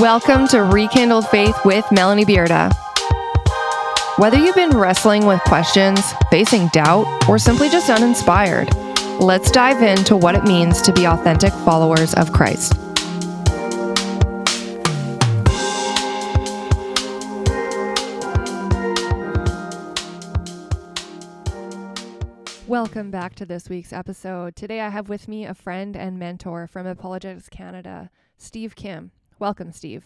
Welcome to Rekindled Faith with Melanie Bearda. Whether you've been wrestling with questions, facing doubt, or simply just uninspired, let's dive into what it means to be authentic followers of Christ. Welcome back to this week's episode. Today I have with me a friend and mentor from Apologetics Canada, Steve Kim. Welcome, Steve.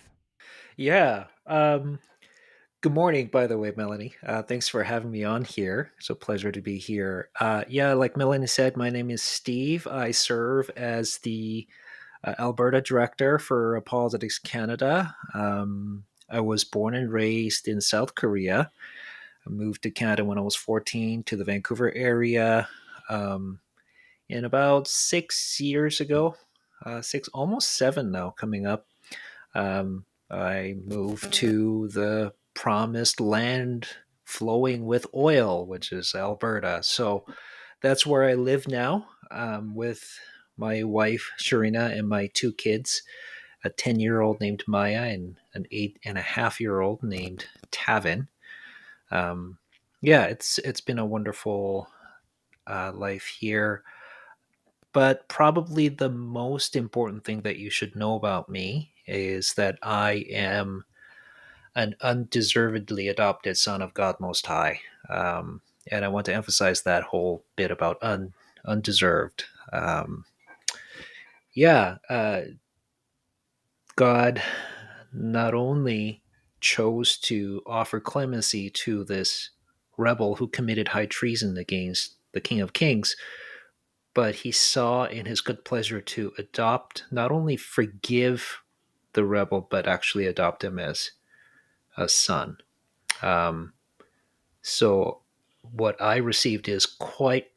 Yeah. Good morning, by the way, Melanie. Thanks for having me on here. It's a pleasure to be here. Like Melanie said, my name is Steve. I serve as the Alberta Director for Apologetics Canada. I was born and raised in South Korea. I moved to Canada when I was 14 to the Vancouver area. And about 6 years ago, almost 7 now coming up, I moved to the promised land flowing with oil, which is Alberta. So that's where I live now, with my wife, Sharina, and my two kids, a 10-year-old named Maya and an 8.5-year-old named Tavin. It's been a wonderful life here. But probably the most important thing that you should know about me is that I am an undeservedly adopted son of God Most High. And I want to emphasize that whole bit about undeserved. Yeah, uh, God not only chose to offer clemency to this rebel who committed high treason against the King of Kings, but he saw in his good pleasure to adopt, not only forgive the rebel, but actually adopt him as a son. Um, so what I received is quite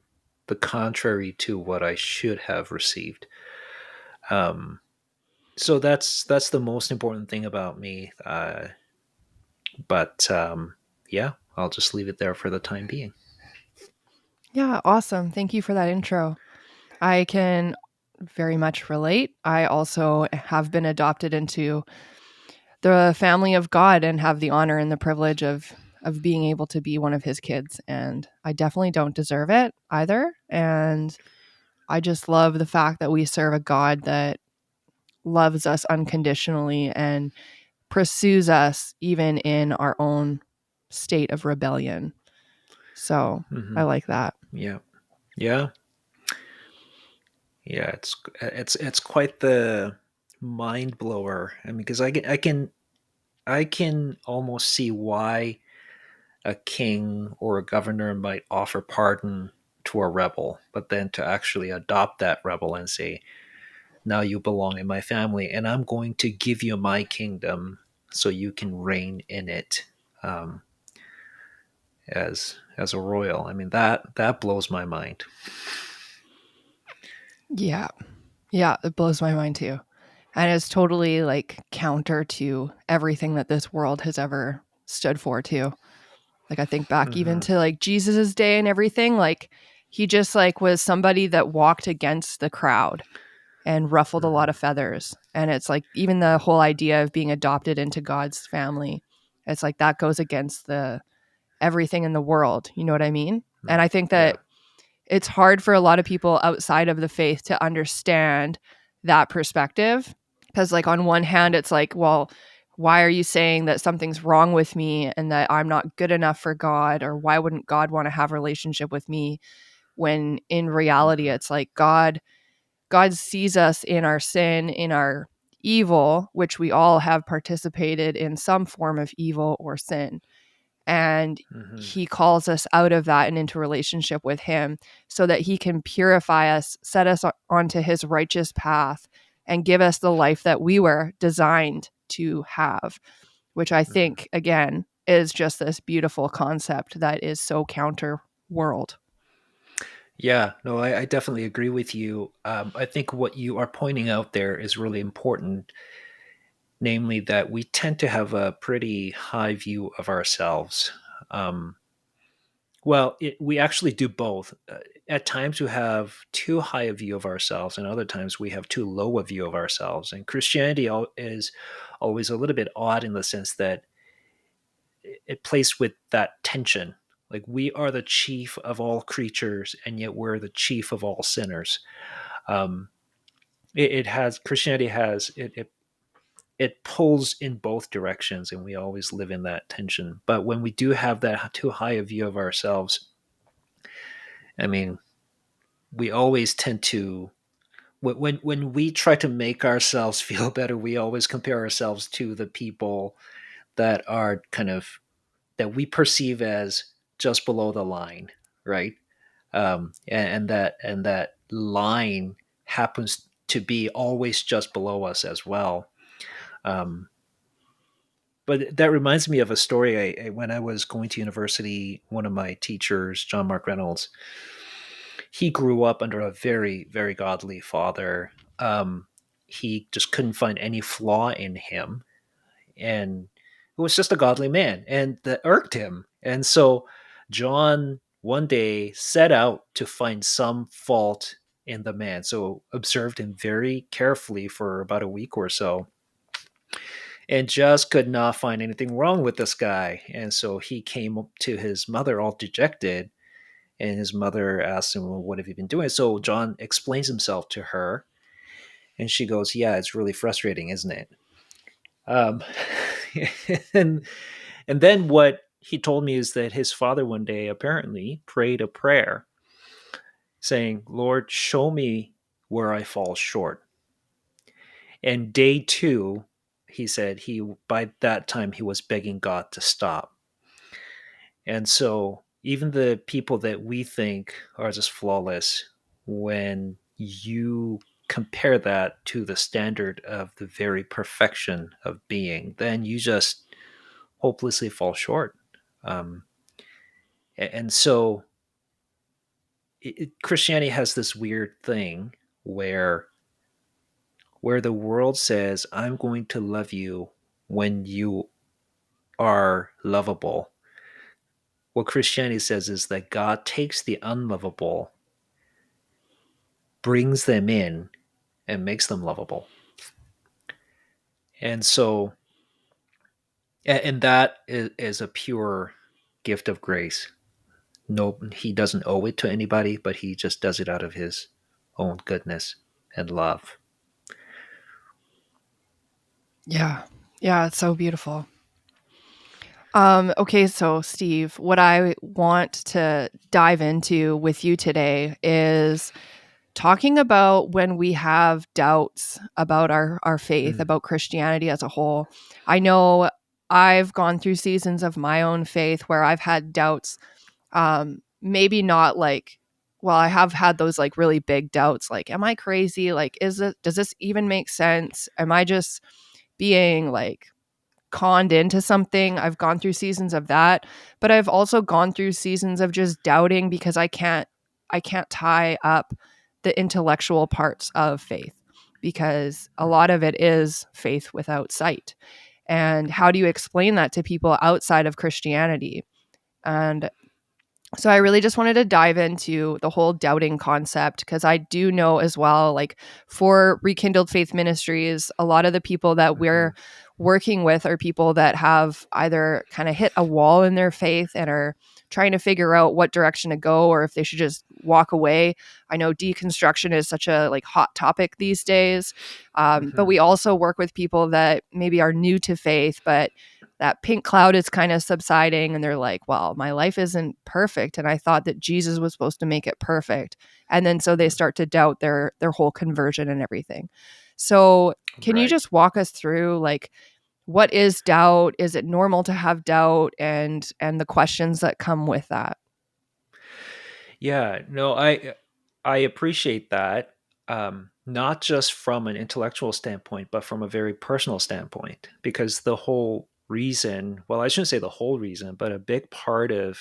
the contrary to what I should have received. Um, so that's the most important thing about me. But yeah, I'll just leave it there for the time being. Yeah, awesome. Thank you for that intro. I can very much relate. I also have been adopted into the family of God and have the honor and the privilege of being able to be one of his kids, and I definitely don't deserve it either. And I just love the fact that we serve a God that loves us unconditionally and pursues us even in our own state of rebellion. So, Hmm. I like that. Yeah, yeah, yeah. It's quite the mind blower. I mean, because I can almost see why a king or a governor might offer pardon to a rebel, but then to actually adopt that rebel and say, now you belong in my family, and I'm going to give you my kingdom so you can reign in it, um, as a royal. I mean, that blows my mind. Yeah. Yeah, it blows my mind too. And it's totally like counter to everything that this world has ever stood for too. Like I think back even Hmm. to like Jesus's day and everything, like he just like was somebody that walked against the crowd and ruffled a lot of Hmm. feathers. And it's like even the whole idea of being adopted into God's family, it's like that goes against the everything in the world, you know what I mean? And I think Yeah. that it's hard for a lot of people outside of the faith to understand that perspective because like on one hand it's like, well, why are you saying that something's wrong with me and that I'm not good enough for God, or why wouldn't God want to have a relationship with me, when in reality Hmm. it's like God sees us in our sin, in our evil, which we all have participated in some form of evil or sin, and Hmm. he calls us out of that and into relationship with him so that he can purify us, set us onto his righteous path, and give us the life that we were designed to have, which I Hmm. think again is just this beautiful concept that is so counter world. Yeah, no, I definitely agree with you. I think what you are pointing out there is really important, namely that we tend to have a pretty high view of ourselves. Um, we actually do both. At times, we have too high a view of ourselves, and other times we have too low a view of ourselves. And Christianity is always a little bit odd in the sense that it plays with that tension. Like we are the chief of all creatures, and yet we're the chief of all sinners. Um, it has Christianity has it pulls in both directions, and we always live in that tension. But when we do have that too high a view of ourselves, I mean, we always tend to when we try to make ourselves feel better, we always compare ourselves to the people that are kind of that we perceive as just below the line, right? And that line happens to be always just below us as well. Um, but that reminds me of a story. When I was going to university, one of my teachers, John Mark Reynolds, he grew up under a very, very godly father. He just couldn't find any flaw in him, and it was just a godly man, and that irked him. And so John one day set out to find some fault in the man. So observed him very carefully for about a week or so, and just could not find anything wrong with this guy. And so he came up to his mother all dejected, and his mother asked him, well, what have you been doing? So John explains himself to her, and she goes, yeah, it's really frustrating, isn't it? Um, and and then what he told me is that his father one day apparently prayed a prayer saying, Lord, show me where I fall short. And day two, he said he by that time he was begging God to stop. And so even the people that we think are just flawless, when you compare that to the standard of the very perfection of being, then you just hopelessly fall short. Um, and so Christianity has this weird thing where the world says, I'm going to love you when you are lovable. What Christianity says is that God takes the unlovable, brings them in, and makes them lovable. And so, and that is a pure gift of grace. No, he doesn't owe it to anybody, but he just does it out of his own goodness and love. Yeah. Yeah, it's so beautiful. Okay, so Steve, what I want to dive into with you today is talking about when we have doubts about our faith, Mm. about Christianity as a whole. I know I've gone through seasons of my own faith where I've had doubts. Maybe not like, well, I have had those like really big doubts, like, am I crazy? Like, does this even make sense? Am I just being like conned into something? I've gone through seasons of that, but I've also gone through seasons of just doubting because I can't tie up the intellectual parts of faith, because a lot of it is faith without sight. And how do you explain that to people outside of Christianity? And so I really just wanted to dive into the whole doubting concept, because I do know as well, like for Rekindled Faith Ministries, a lot of the people that Mm-hmm. we're working with are people that have either kind of hit a wall in their faith and are trying to figure out what direction to go, or if they should just walk away. I know deconstruction is such a like hot topic these days, but Mm-hmm. we also work with people that maybe are new to faith, but that pink cloud is kind of subsiding and they're like, well, my life isn't perfect and I thought that Jesus was supposed to make it perfect. And then so they start to doubt their whole conversion and everything. So can you Right. just walk us through like what is doubt? Is it normal to have doubt, and the questions that come with that? Yeah. No, I appreciate that. Not just from an intellectual standpoint, but from a very personal standpoint, because the whole reason, well, I shouldn't say the whole reason, but a big part of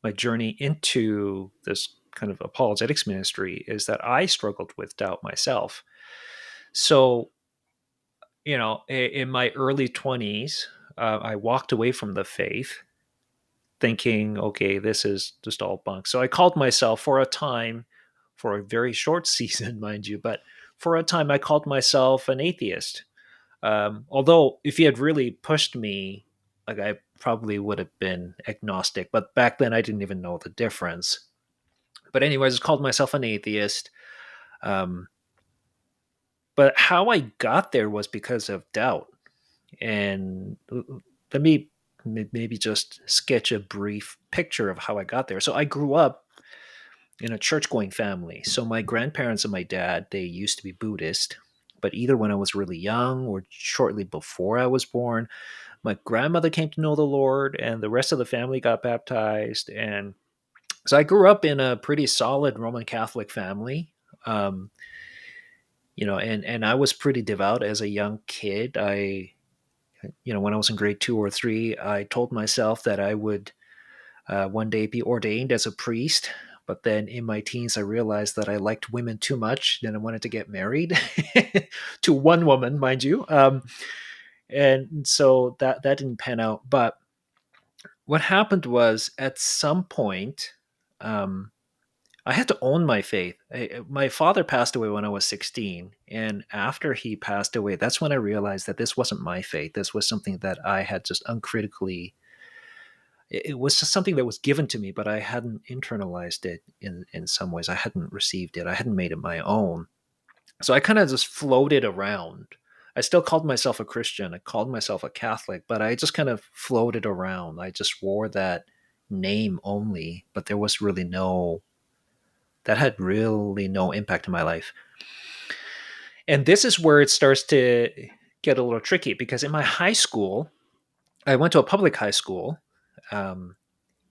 my journey into this kind of apologetics ministry is that I struggled with doubt myself. So, in my early 20s, I walked away from the faith thinking, okay, this is just all bunk. So I called myself for a time, for a very short season, mind you, but for a time I called myself an atheist. Although, if he had really pushed me, like I probably would have been agnostic. But back then, I didn't even know the difference. But anyways, I called myself an atheist. Um, but how I got there was because of doubt. And let me maybe just sketch a brief picture of how I got there. So I grew up in a church going family. So my grandparents and my dad, they used to be Buddhist, but either when I was really young or shortly before I was born, my grandmother came to know the Lord and the rest of the family got baptized. And so I grew up in a pretty solid Roman Catholic family. Um, and I was pretty devout as a young kid. When I was in grade 2 or 3, I told myself that I would one day be ordained as a priest. But then in my teens, I realized that I liked women too much. Then I wanted to get married to one woman, mind you. And so that didn't pan out. But what happened was at some point, um, I had to own my faith. My father passed away when I was 16. And after he passed away, that's when I realized that this wasn't my faith. This was something that I had just uncritically, it was just something that was given to me, but I hadn't internalized it in some ways. I hadn't received it. I hadn't made it my own. So I kind of just floated around. I still called myself a Christian. I called myself a Catholic, but I just kind of floated around. I just wore that name only, but there was really that had really no impact in my life. And this is where it starts to get a little tricky because in my high school, I went to a public high school. Um,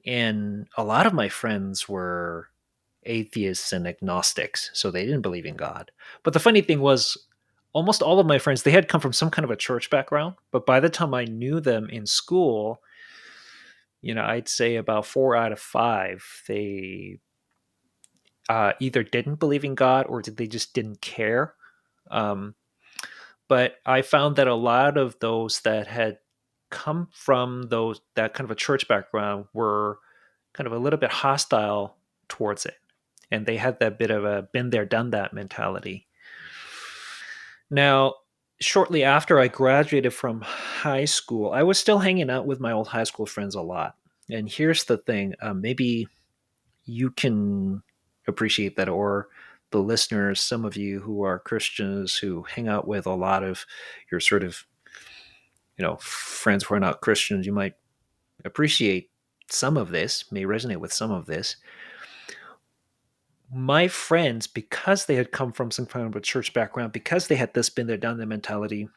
And a lot of my friends were atheists and agnostics, so they didn't believe in God. But the funny thing was, almost all of my friends, they had come from some kind of a church background. But by the time I knew them in school, I'd say about 4 out of 5, they either didn't believe in God or they just didn't care. Um, but I found that a lot of those that had come from that kind of a church background were kind of a little bit hostile towards it. And they had that bit of a been there, done that mentality. Now, shortly after I graduated from high school, I was still hanging out with my old high school friends a lot. And here's the thing, maybe you can appreciate that, or the listeners, some of you who are Christians who hang out with a lot of your sort of, friends who are not Christians, you might appreciate some of this, may resonate with some of this. My friends, because they had come from some kind of a church background, because they had this been there, done that mentality,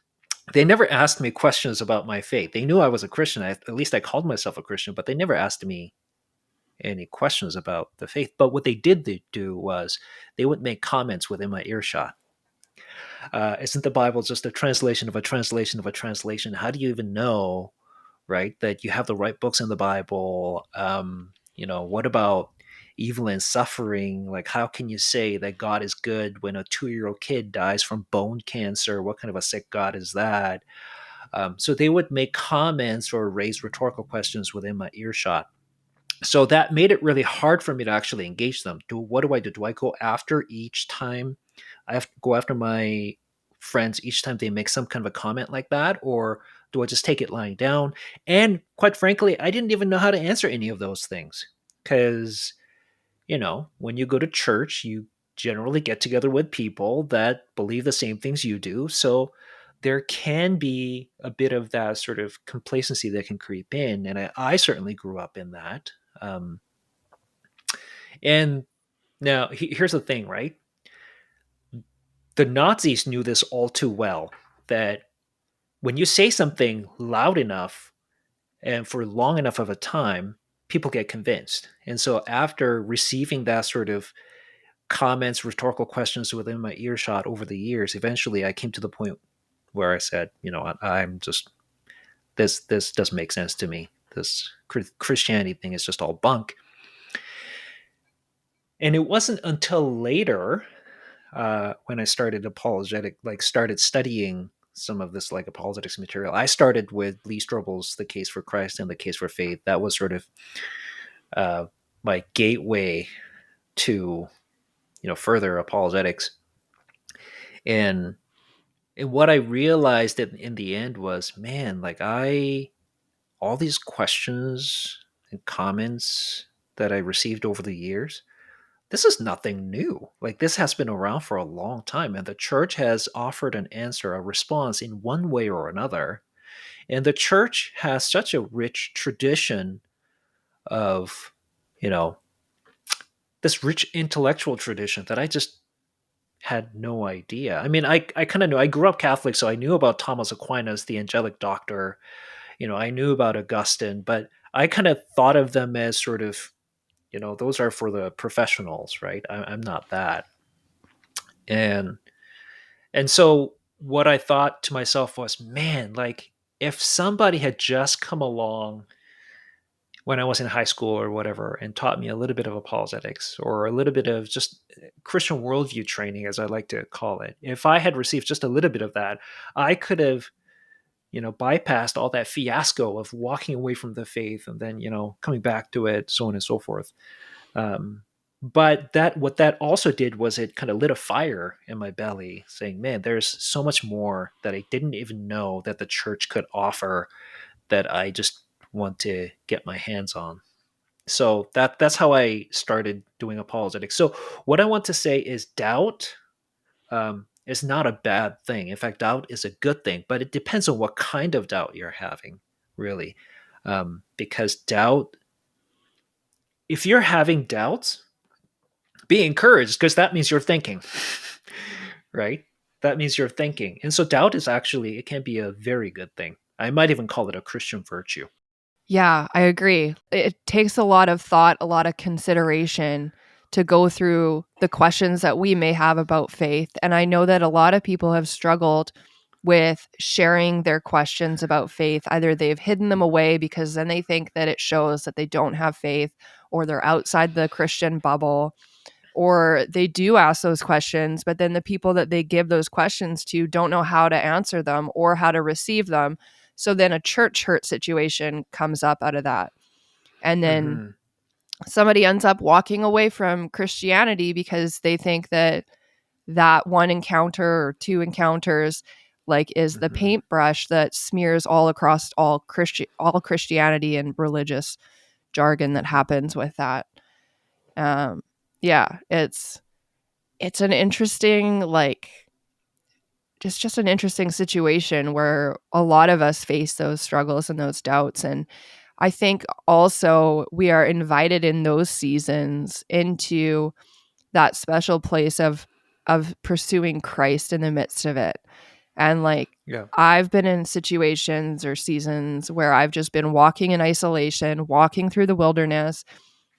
they never asked me questions about my faith. They knew I was a Christian. At least I called myself a Christian, but they never asked me any questions about the faith. But what they did do was they would make comments within my earshot. Isn't the Bible just a translation of a translation of a translation? How do you even know, right, that you have the right books in the Bible? What about evil and suffering? Like, how can you say that God is good when a 2-year-old kid dies from bone cancer? What kind of a sick God is that? So they would make comments or raise rhetorical questions within my earshot. So that made it really hard for me to actually engage them. What do I do? Do I go after each time? I have to go after my friends each time they make some kind of a comment like that, or do I just take it lying down? And quite frankly, I didn't even know how to answer any of those things because when you go to church, you generally get together with people that believe the same things you do. So there can be a bit of that sort of complacency that can creep in. And I certainly grew up in that. Um, and now here's the thing, right? The Nazis knew this all too well that when you say something loud enough and for long enough of a time, people get convinced. And so after receiving that sort of comments, rhetorical questions within my earshot over the years, eventually I came to the point where I said, I'm just this doesn't make sense to me. This Christianity thing is just all bunk. And it wasn't until later when I started started studying some of this like apologetics material. I started with Lee Strobel's The Case for Christ and The Case for Faith. That was sort of uh, my gateway to further apologetics. And And what I realized in the end was, man, like all these questions and comments that I received over the years, this is nothing new. Like this has been around for a long time, and the church has offered an answer, a response in one way or another. And the church has such a rich tradition of, you know, this rich intellectual tradition that I just had no idea. I mean, I kind of knew. I grew up Catholic, so I knew about Thomas Aquinas, the angelic doctor. I knew about Augustine, but I kind of thought of them as sort of, those are for the professionals, right? I'm not that. And so what I thought to myself was, man, like if somebody had just come along when I was in high school or whatever and taught me a little bit of apologetics or a little bit of just Christian worldview training, as I like to call it, if I had received just a little bit of that, I could have, bypassed all that fiasco of walking away from the faith and then, coming back to it, so on and so forth. Um, but that what that also did was it kind of lit a fire in my belly, saying, "Man, there's so much more that I didn't even know that the church could offer that I just want to get my hands on." So that's how I started doing apologetics. So what I want to say is doubt is not a bad thing. In fact, doubt is a good thing, but it depends on what kind of doubt you're having, really. Because doubt, if you're having doubts, be encouraged because that means you're thinking, right? That means you're thinking. And so doubt is actually, it can be a very good thing. I might even call it a Christian virtue. Yeah, I agree. It takes a lot of thought, a lot of consideration to go through the questions that we may have about faith. And I know that a lot of people have struggled with sharing their questions about faith. Either they've hidden them away because then they think that it shows that they don't have faith, or they're outside the Christian bubble, or they do ask those questions, but then the people that they give those questions to don't know how to answer them or how to receive them. So then a church hurt situation comes up out of that. And then Hmm. somebody ends up walking away from Christianity because they think that that one encounter or two encounters like is the Hmm. paintbrush that smears all across all Christianity and religious jargon that Hmm. happens with that. Um, yeah, it's an interesting like just an interesting situation where a lot of us face those struggles and those doubts. And I think also we are invited in those seasons into that special place of pursuing Christ in the midst of it. And like Yeah. I've been in situations or seasons where I've just been walking in isolation, walking through the wilderness,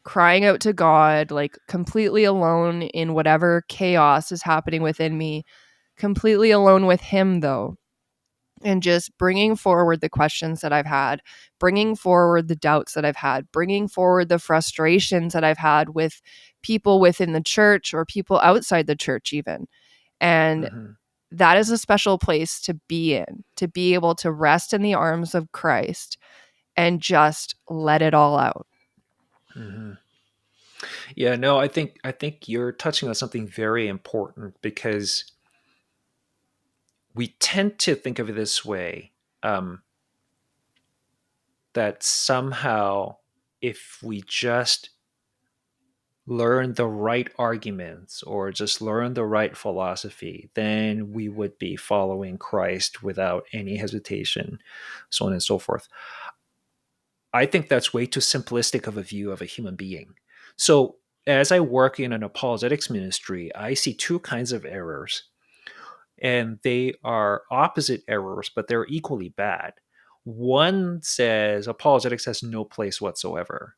crying out to God, like completely alone in whatever chaos is happening within me, completely alone with Him, though, and just bringing forward the questions that I've had, bringing forward the doubts that I've had, bringing forward the frustrations that I've had with people within the church or people outside the church, even. And Hmm. that is a special place to be in, to be able to rest in the arms of Christ and just let it all out. Hmm. Yeah, no, I think you're touching on something very important because we tend to think of it this way, um, that somehow if we just learn the right arguments or just learn the right philosophy, then we would be following Christ without any hesitation, so on and so forth. I think that's way too simplistic of a view of a human being. So, as I work in an apologetics ministry, I see two kinds of errors, and they are opposite errors, but they're equally bad. One says apologetics has no place whatsoever.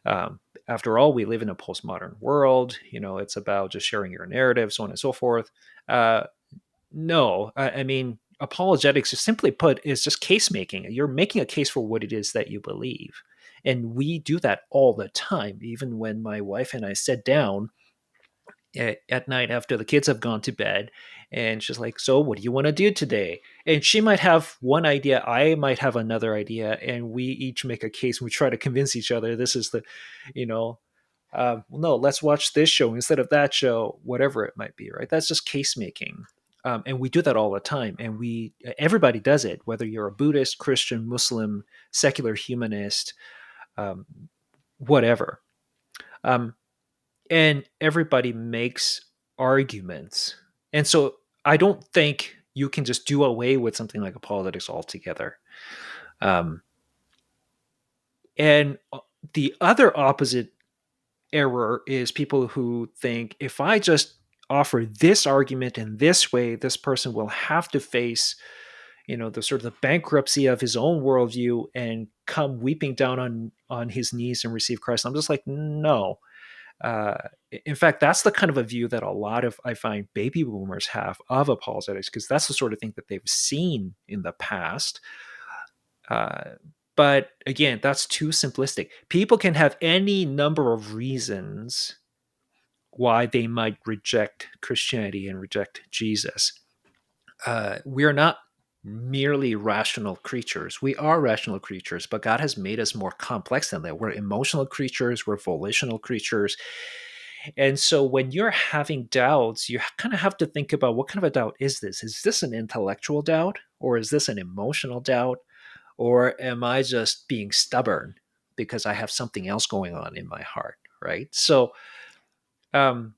After all, we live in a postmodern world. It's about just sharing your narrative, so on and so forth. Uh, no, I mean, apologetics, simply put, is just case making. You're making a case for what it is that you believe. And we do that all the time. Even when my wife and I sit down at night after the kids have gone to bed, and she's like, "So what do you want to do today?" And she might have one idea, I might have another idea, and we each make a case. We try to convince each other this is the, you know no, let's watch this show instead of that show, whatever it might be, right? That's just case making. And we do that all the time, and we everybody does it, whether you're a Buddhist, Christian, Muslim, secular humanist, um, whatever. Um, and everybody makes arguments. And so I don't think you can just do away with something like apologetics altogether. Um, and the other opposite error is people who think if I just offer this argument in this way, this person will have to face, the sort of the bankruptcy of his own worldview and come weeping down on his knees and receive Christ. I'm just like, no. Uh, in fact, that's the kind of a view that a lot of I find baby boomers have of apologetics, because that's the sort of thing that they've seen in the past. Uh, but again, that's too simplistic. People can have any number of reasons why they might reject Christianity and reject Jesus. We are not merely rational creatures. We are rational creatures, but God has made us more complex than that. We're emotional creatures, we're volitional creatures. And so when you're having doubts, you kind of have to think about what kind of a doubt is this? Is this an intellectual doubt, or is this an emotional doubt? Or am I just being stubborn because I have something else going on in my heart? Right. Um,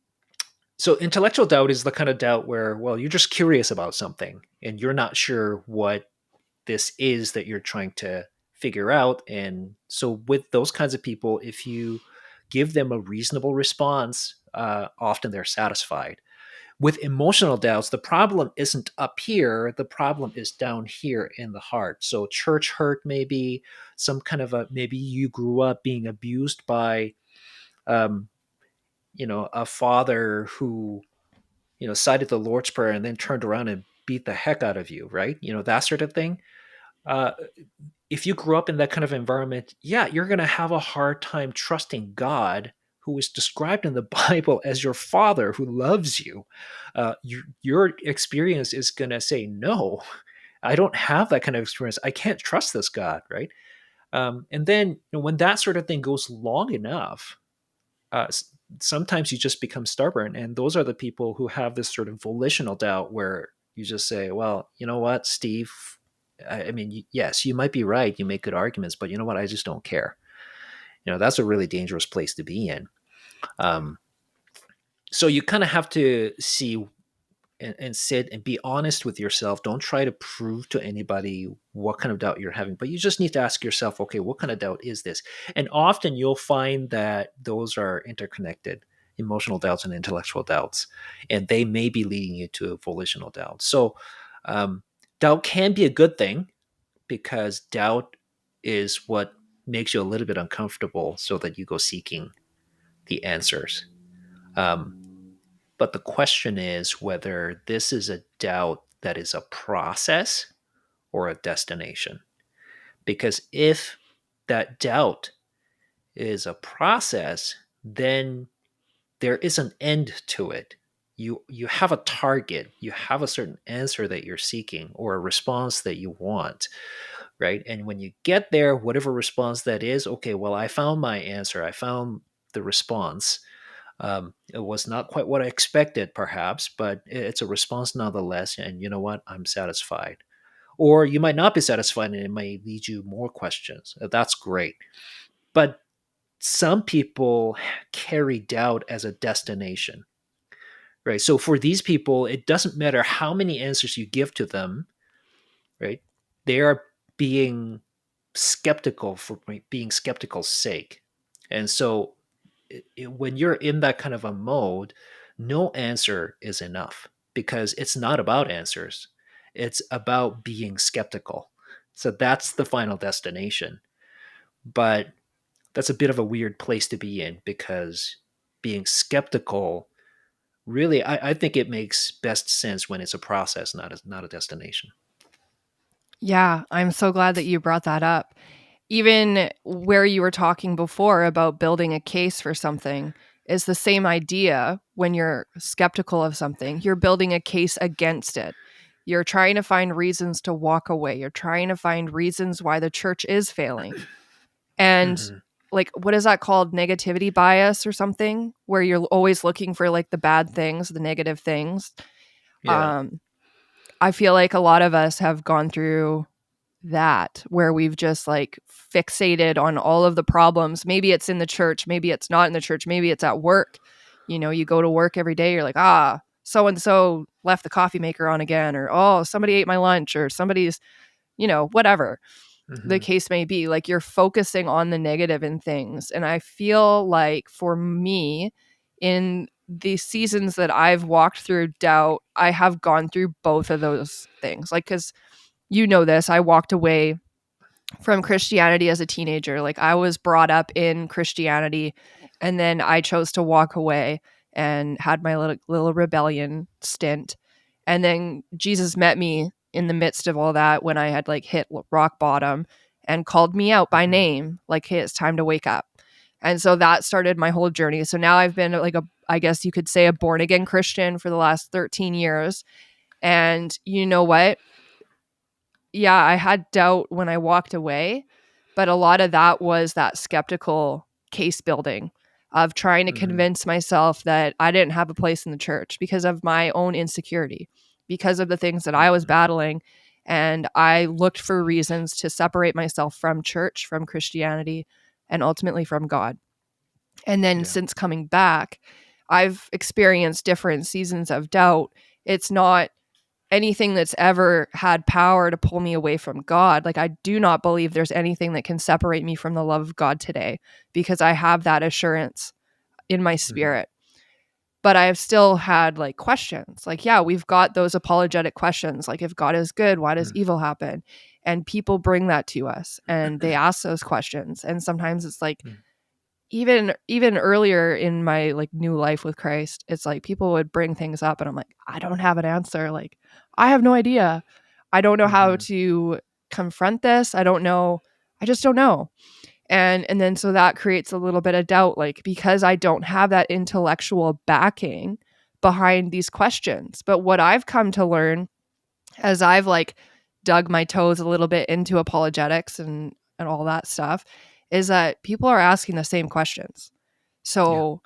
so intellectual doubt is the kind of doubt where, well, you're just curious about something and you're not sure what this is that you're trying to figure out. And so with those kinds of people, if you give them a reasonable response, often they're satisfied. With emotional doubts, the problem isn't up here, the problem is down here in the heart. So church hurt, maybe some kind of maybe you grew up being abused by um, a father who cited the Lord's Prayer and then turned around and beat the heck out of you, right? That sort of thing. uh, if you grew up in that kind of environment, yeah, you're going to have a hard time trusting God, who is described in the Bible as your father who loves you. Your experience is going to say, no, I don't have that kind of experience. I can't trust this God, right? And then when that sort of thing goes long enough, uh, sometimes you just become stubborn. And those are the people who have this sort of volitional doubt where you just say, well, you know what, Steve? I mean, yes, you might be right. You make good arguments, but you know what? I just don't care. That's a really dangerous place to be in. Um, so you kind of have to see and sit and be honest with yourself. Don't try to prove to anybody what kind of doubt you're having, but you just need to ask yourself, okay, what kind of doubt is this? And often you'll find that those are interconnected, emotional doubts and intellectual doubts, and they may be leading you to a volitional doubt. So um, doubt can be a good thing, because doubt is what makes you a little bit uncomfortable so that you go seeking the answers. Um, but the question is whether this is a doubt that is a process or a destination. Because if that doubt is a process, then there is an end to it. You have a target, you have a certain answer that you're seeking or a response that you want, right? And when you get there, whatever response that is, okay, well, I found my answer, I found the response. It was not quite what I expected, perhaps, but it's a response nonetheless. And you know what? I'm satisfied. Or you might not be satisfied, and it may lead you more questions. That's great. But some people carry doubt as a destination, right? So for these people, it doesn't matter how many answers you give to them, right? They are being skeptical for being skeptical's sake. And so when you're in that kind of a mode, no answer is enough, because it's not about answers. It's about being skeptical. So that's the final destination. But that's a bit of a weird place to be in, because being skeptical really, I think it makes best sense when it's a process, not a destination. Yeah, I'm so glad that you brought that up. Even where you were talking before about building a case for something is the same idea. When you're skeptical of something, you're building a case against it. You're trying to find reasons to walk away. You're trying to find reasons why the church is failing. And Hmm. like, what is that called? Negativity bias or something, where you're always looking for like the bad things, the negative things. Yeah. I feel like a lot of us have gone through that where we've just like fixated on all of the problems. Maybe it's in the church, maybe it's not in the church, maybe it's at work. You know, you go to work every day, you're like, so and so left the coffee maker on again, or oh, somebody ate my lunch, or somebody's, whatever the Hmm. case may be. Like you're focusing on the negative in things. And I feel like for me, in the seasons that I've walked through doubt, I have gone through both of those things. Like, because this, I walked away from Christianity as a teenager. Like I was brought up in Christianity, and then I chose to walk away and had my little rebellion stint. And then Jesus met me in the midst of all that when I had like hit rock bottom and called me out by Hmm. name, like, hey, it's time to wake up. And so that started my whole journey. So now I've been like I guess you could say, a born again Christian for the last 13 years. And you know what? Yeah, I had doubt when I walked away, but a lot of that was that skeptical case building of trying to Hmm. convince myself that I didn't have a place in the church because of my own insecurity, because of the things that I was Hmm. battling. And I looked for reasons to separate myself from church, from Christianity, and ultimately from God. And then Yeah. since coming back, I've experienced different seasons of doubt. It's not anything that's ever had power to pull me away from God. Like, I do not believe there's anything that can separate me from the love of God today, because I have that assurance in my Hmm. spirit. But I have still had like questions. Like, yeah, we've got those apologetic questions. Like, if God is good, why does evil happen? And people bring that to us and they ask those questions. And sometimes it's like, even earlier in my like new life with Christ, it's like people would bring things up and I'm like, I don't have an answer. Like, I have no idea. I don't know how Hmm. to confront this. I don't know. I just don't know. And then so that creates a little bit of doubt, like, because I don't have that intellectual backing behind these questions. But what I've come to learn as I've like dug my toes a little bit into apologetics and all that stuff is that people are asking the same questions. Yeah. So,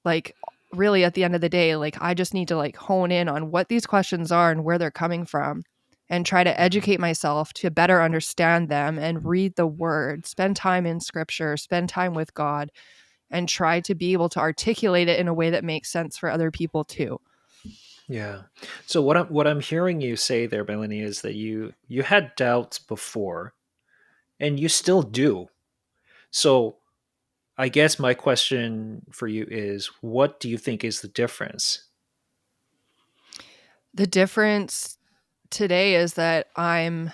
like, really at the end of the day, like, I just need to like hone in on what these questions are and where they're coming from, and try to Hmm. educate myself to better understand them and read the word, spend time in scripture, spend time with God, and try to be able to articulate it in a way that makes sense for other people too. Yeah. So what I'm hearing you say there, Melanie, is that you had doubts before, and you still do. So I guess my question for you is, what do you think is the difference? The difference today is that I'm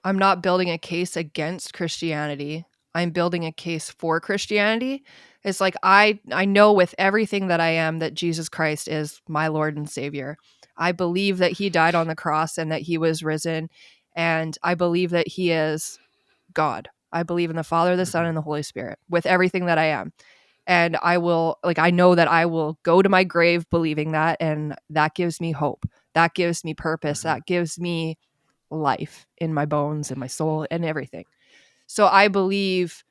not building a case against Christianity. I'm building a case for Christianity. It's like I know with everything that I am that Jesus Christ is my Lord and Savior. I believe that he died on the cross and that he was risen, and I believe that he is God. I believe in the Father, the Son, Hmm. and the Holy Spirit with everything that I am. And I will, like, I know that I will go to my grave believing that, and that gives me hope. That gives me purpose. Hmm. That gives me life in my bones and my soul and everything. So I believe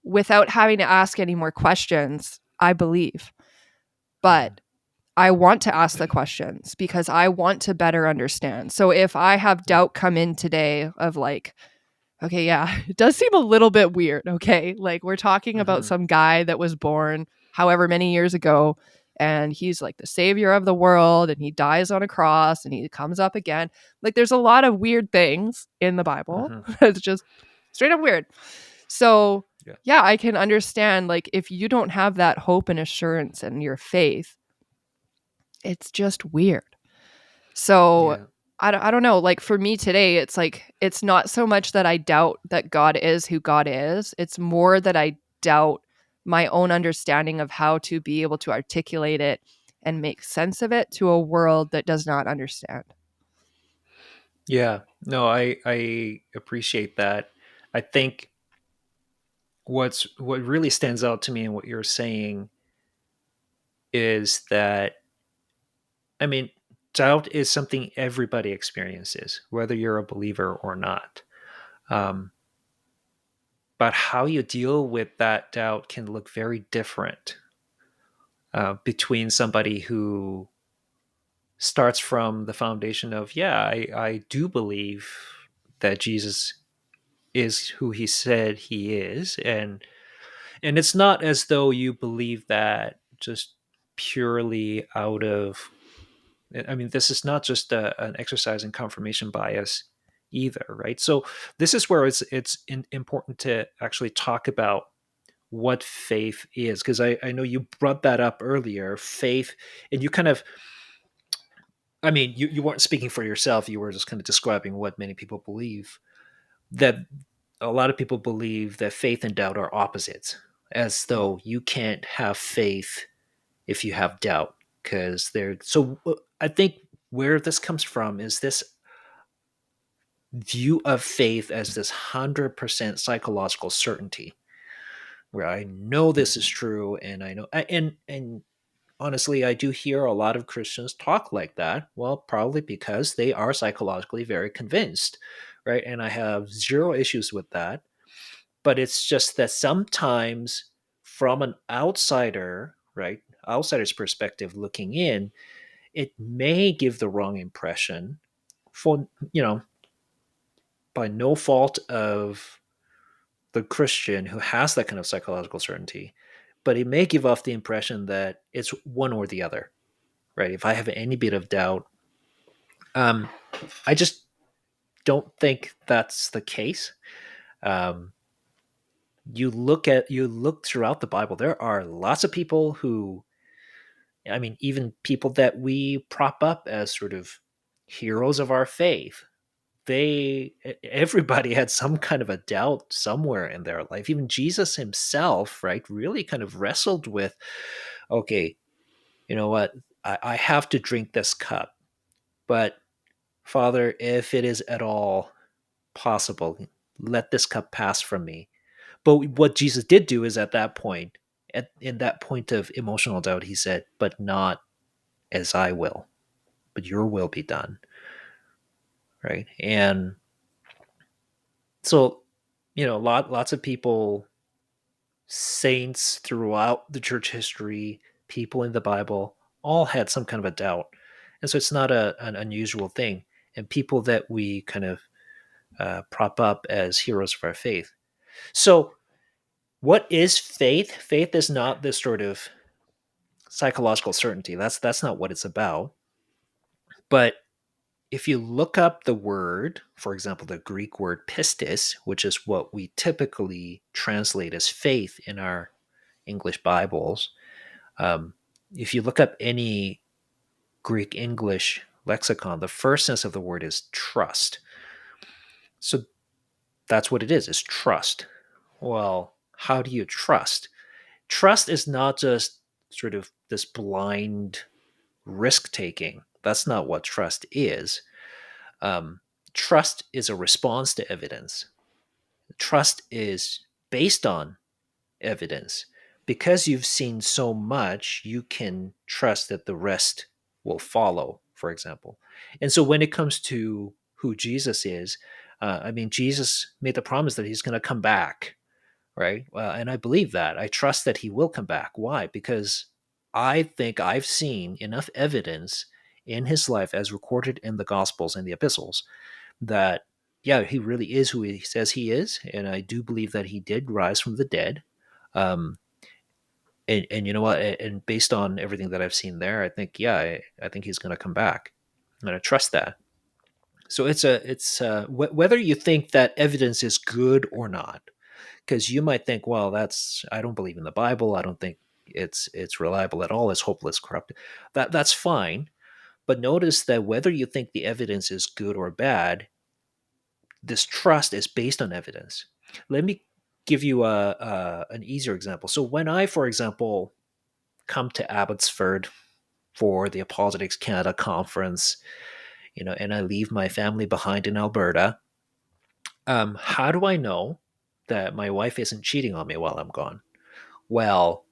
without having to ask any more questions, I believe. Hmm. But I want to ask the questions because I want to better understand. So if I have Yeah. doubt come in today of like, okay, yeah, it does seem a little bit weird. Okay. Like, we're talking about Hmm. some guy that was born however many years ago, and he's like the savior of the world, and he dies on a cross and he comes up again. Like, there's a lot of weird things in the Bible. Hmm. It's just straight up weird. So, Yeah. yeah, I can understand, like, if you don't have that hope and assurance in your faith, it's just weird. So Yeah. I don't know. Like, for me today, it's like, it's not so much that I doubt that God is who God is. It's more that I doubt my own understanding of how to be able to articulate it and make sense of it to a world that does not understand. Yeah. No, I appreciate that. I think what really stands out to me in what you're saying is that, I mean, doubt is something everybody experiences, whether you're a believer or not. Um, but how you deal with that doubt can look very different between somebody who starts from the foundation of, yeah, I do believe that Jesus is who he said he is. And it's not as though you believe that just purely out of, I mean, this is not just an exercise in confirmation bias either, right? So this is where important to actually talk about what faith is, because I know you brought that up earlier, faith, and you kind of, I mean, you weren't speaking for yourself, you were just kind of describing what many people believe, that a lot of people believe that faith and doubt are opposites, as though you can't have faith if you have doubt, because they're so. I think where this comes from is this view of faith as this 100% psychological certainty, where I know this is true, and I know, and honestly, I do hear a lot of Christians talk like that. Well, probably because they are psychologically very convinced, right? And I have zero issues with that. But it's just that sometimes, from an outsider, right, outsider's perspective looking in, it may give the wrong impression for, by no fault of the Christian who has that kind of psychological certainty, but it may give off the impression that it's one or the other, right? If I have any bit of doubt, um, I just don't think that's the case. Um, you look throughout the Bible, there are lots of people who, I mean, even people that we prop up as sort of heroes of our faith, everybody had some kind of a doubt somewhere in their life. Even Jesus himself, right, really kind of wrestled with, okay, you know what, I have to drink this cup, but Father, if it is at all possible, let this cup pass from me. But what Jesus did do is, at that point, in that point of emotional doubt, he said, but not as I will, but your will be done. Right. And so, lots of people, saints throughout the church history, people in the Bible, all had some kind of a doubt. And so it's not an unusual thing. And people that we kind of prop up as heroes of our faith. So, what is faith? Faith is not this sort of psychological certainty. That's not what it's about. But if you look up the word, for example, the Greek word pistis, which is what we typically translate as faith in our English Bibles, um, if you look up any Greek English lexicon, the first sense of the word is trust. So that's what it is trust. Well, how do you trust? Trust is not just sort of this blind risk taking. That's not what trust is. Um, Trust is a response to evidence. Trust is based on evidence. Because you've seen so much, you can trust that the rest will follow, for example. And so when it comes to who Jesus is, I mean, Jesus made the promise that he's going to come back, right? And I believe that. I trust that he will come back. Why? Because I think I've seen enough evidence in his life, as recorded in the Gospels and the epistles, that, yeah, he really is who he says he is. And I do believe that he did rise from the dead. Um, and you know what? And based on everything that I've seen there, I think, yeah, I think he's going to come back. I'm going to trust that. So whether you think that evidence is good or not, because you might think, well, I don't believe in the Bible. I don't think it's reliable at all. It's hopeless, corrupt. That's fine. But notice that whether you think the evidence is good or bad, this trust is based on evidence. Let me give you an easier example. So when I, for example, come to Abbotsford for the Apologetics Canada conference, and I leave my family behind in Alberta, how do I know that my wife isn't cheating on me while I'm gone? Well,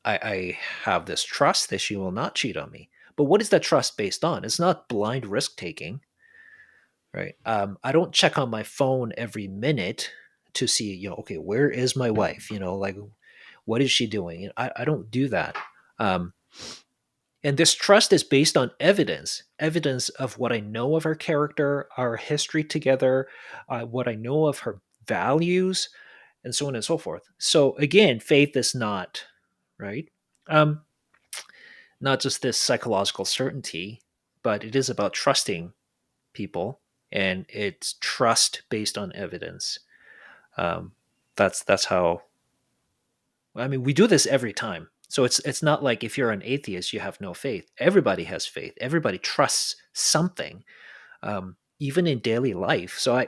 I have this trust that she will not cheat on me. But what is that trust based on? It's not blind risk taking, right? I don't check on my phone every minute to see, okay, where is my wife? Like, what is she doing? I don't do that. Um, And this trust is based on evidence, evidence of what I know of her character, our history together, what I know of her values, and so on and so forth. So again, faith is not, right? Um, Not just this psychological certainty, but it is about trusting people, and it's trust based on evidence. Um, that's how. I mean, we do this every time. So it's not like if you're an atheist, you have no faith. Everybody has faith. Everybody trusts something, even in daily life. So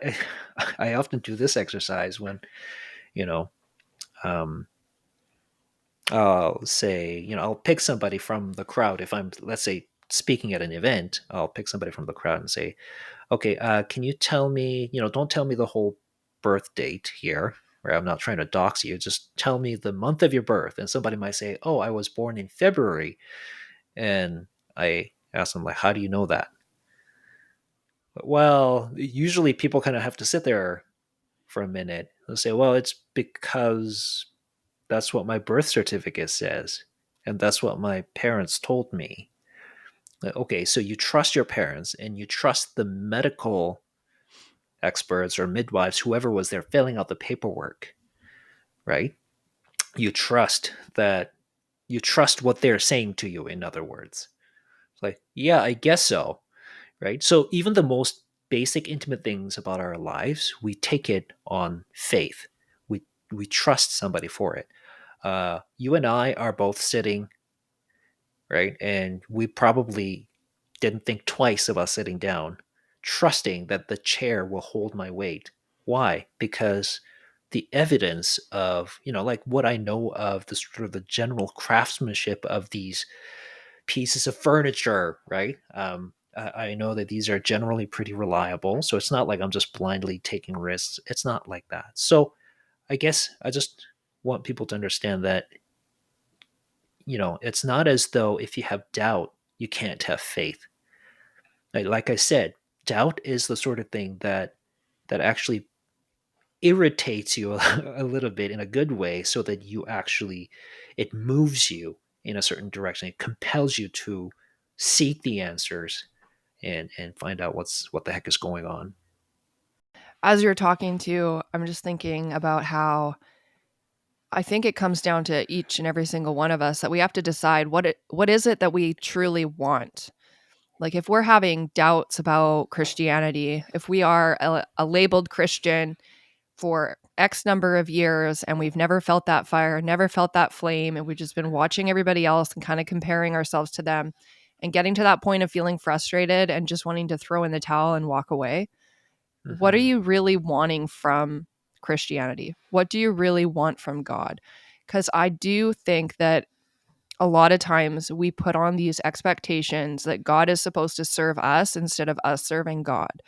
I often do this exercise when you know um, I'll say, I'll pick somebody from the crowd. If I'm, let's say, speaking at an event, I'll pick somebody from the crowd and say, okay, can you tell me, don't tell me the whole birth date here, where I'm not trying to dox you. Just tell me the month of your birth. And somebody might say, oh, I was born in February. And I ask them, like, how do you know that? Well, usually people kind of have to sit there for a minute. They'll say, well, it's because that's what my birth certificate says. And that's what my parents told me. Okay, so you trust your parents and you trust the medical experts or midwives, whoever was there filling out the paperwork, right? You trust that, you trust what they're saying to you, in other words. It's like, yeah, I guess so, right? So even the most basic intimate things about our lives, we take it on faith. We trust somebody for it. You and I are both sitting, right? And we probably didn't think twice about sitting down, trusting that the chair will hold my weight. Why? Because the evidence of, like what I know of the sort of the general craftsmanship of these pieces of furniture, right? I know that these are generally pretty reliable. So it's not like I'm just blindly taking risks. It's not like that. So I guess I just want people to understand that, it's not as though if you have doubt, you can't have faith. Like I said, doubt is the sort of thing that actually irritates you a little bit in a good way, so that you actually, it moves you in a certain direction. It compels you to seek the answers and find out what the heck is going on. As you're talking to, I'm just thinking about how I think it comes down to each and every single one of us that we have to decide what is it that we truly want. Like if we're having doubts about Christianity, if we are a labeled Christian for X number of years and we've never felt that fire, never felt that flame, and we've just been watching everybody else and kind of comparing ourselves to them and getting to that point of feeling frustrated and just wanting to throw in the towel and walk away. What are Hmm. you really wanting from Christianity? What do you really want from God? Because I do think that a lot of times we put on these expectations that God is supposed to serve us instead of us serving God.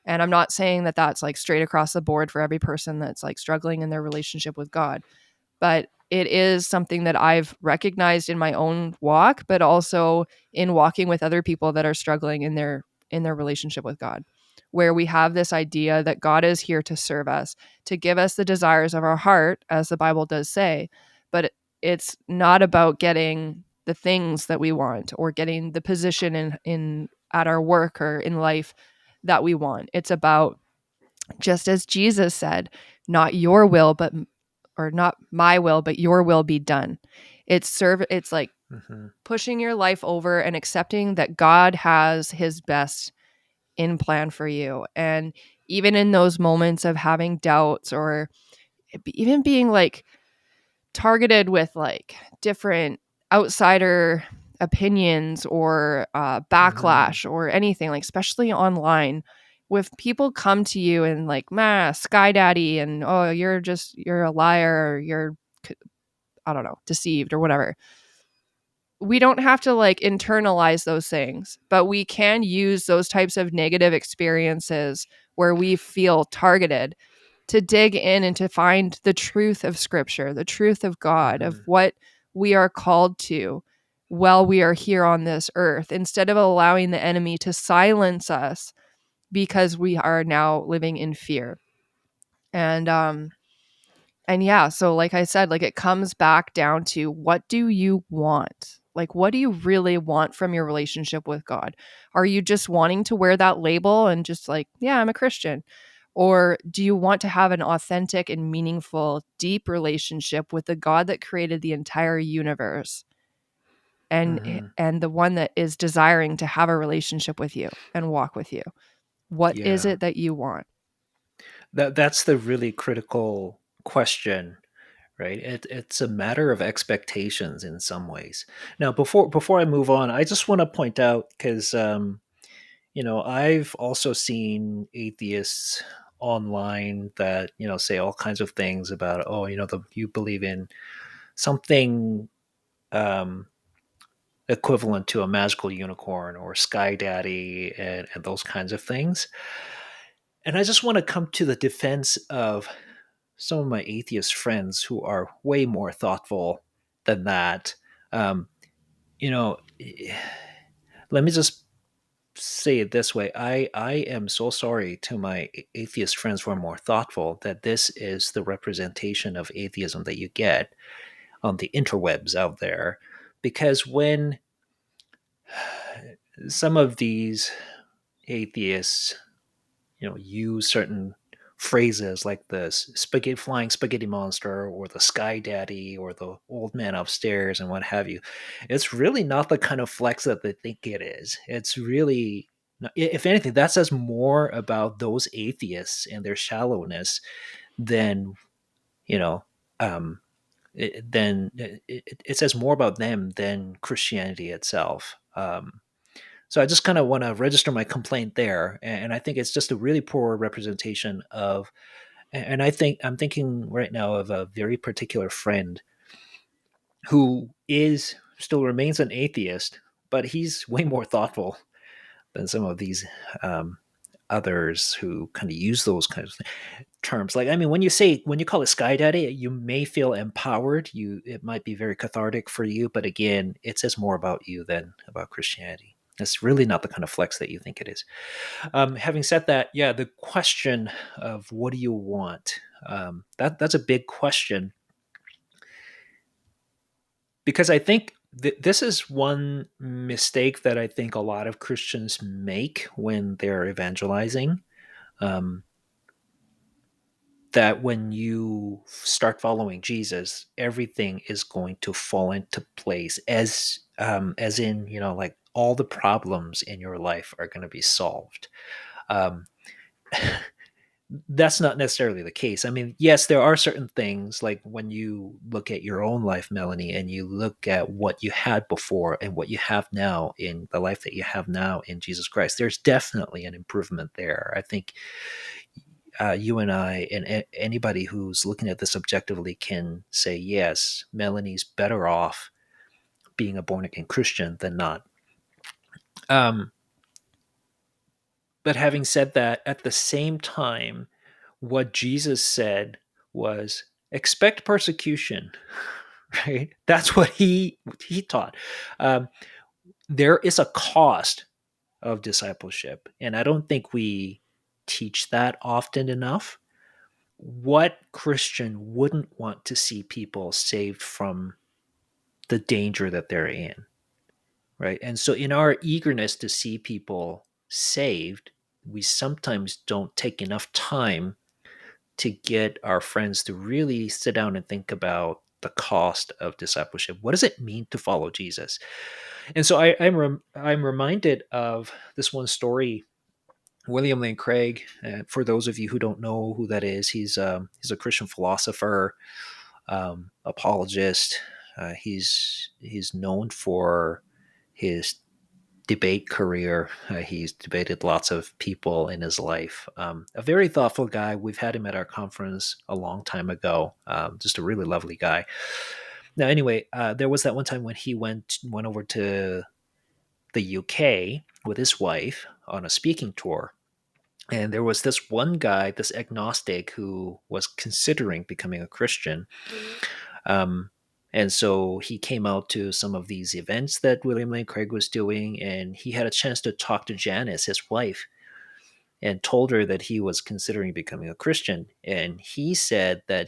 And I'm not saying that that's like straight across the board for every person that's like struggling in their relationship with God, but it is something that I've recognized in my own walk, but also in walking with other people that are struggling in their relationship with God, where we have this idea that God is here to serve us, to give us the desires of our heart, as the Bible does say, but it's not about getting the things that we want or getting the position in at our work or in life that we want. It's about, just as Jesus said, not your will but or not my will but your will be done. It's like Hmm. pushing your life over and accepting that God has his best in plan for you. And even in those moments of having doubts or even being like targeted with like different outsider opinions or Hmm. backlash or anything, like especially online, with people come to you and like, "Ma, sky daddy," and "Oh, you're a liar, or you're I don't know, deceived or whatever." We don't have to like internalize those things, but we can use those types of negative experiences where we feel targeted to dig in and to find the truth of scripture, the truth of God, of Hmm. what we are called to while we are here on this earth, instead of allowing the enemy to silence us because we are now living in fear. And yeah, so like I said, like it comes back down to, what do you want? Like, what do you really want from your relationship with God? Are you just wanting to wear that label and just like, yeah, I'm a Christian? Or do you want to have an authentic and meaningful, deep relationship with the God that created the entire universe Hmm. and the one that is desiring to have a relationship with you and walk with you? What is Yeah. it that you want? That's the really critical question, right? It's a matter of expectations in some ways. Now, before I move on, I just want to point out because I've also seen atheists online that say all kinds of things about, oh, you believe in something um, equivalent to a magical unicorn or sky daddy and those kinds of things. And I just want to come to the defense of some of my atheist friends who are way more thoughtful than that. Um, you know, Let me just say it this way. I am so sorry to my atheist friends who are more thoughtful that this is the representation of atheism that you get on the interwebs out there. Because when some of these atheists use certain phrases like the spaghetti flying spaghetti monster or the sky daddy or the old man upstairs and what have you, it's really not the kind of flex that they think it is. It's really, if anything, that says more about those atheists and their shallowness than you know um it says more about them than Christianity itself. So I just kind of want to register my complaint there, and I think it's just a really poor representation of. And I'm thinking right now of a very particular friend who is still remains an atheist, but he's way more thoughtful than some of these um, others who kind of use those kinds of terms. Like, I mean, when you call it sky daddy, you may feel empowered. It might be very cathartic for you, but again, it says more about you than about Christianity. It's really not the kind of flex that you think it is. Having said that, yeah, the question of what do you want? That's a big question because I think this is one mistake that I think a lot of Christians make when they're evangelizing. Um, that when you start following Jesus, everything is going to fall into place, as in like all the problems in your life are going to be solved. Um, that's not necessarily the case. I mean, yes, there are certain things like when you look at your own life, Melanie, and you look at what you had before and what you have now in the life that you have now in Jesus Christ, there's definitely an improvement there. I think you and I and anybody who's looking at this objectively can say, yes, Melanie's better off being a born again Christian than not. Um, but having said that, at the same time, what Jesus said was expect persecution, right? That's what he taught. Um, there is a cost of discipleship, and I don't think we teach that often enough. What Christian wouldn't want to see people saved from the danger that they're in, right? And so, in our eagerness to see people saved, we sometimes don't take enough time to get our friends to really sit down and think about the cost of discipleship. What does it mean to follow Jesus? And so I'm reminded of this one story. William Lane Craig. For those of you who don't know who that is, he's a Christian philosopher, apologist. He's known for his debate career. He's debated lots of people in his life. A very thoughtful guy. We've had him at our conference a long time ago. Just a really lovely guy. Now, anyway, there was that one time when he went over to the UK with his wife on a speaking tour. And there was this one guy, this agnostic, who was considering becoming a Christian. Um, and so he came out to some of these events that William Lane Craig was doing, and he had a chance to talk to Janice, his wife, and told her that he was considering becoming a Christian. And he said that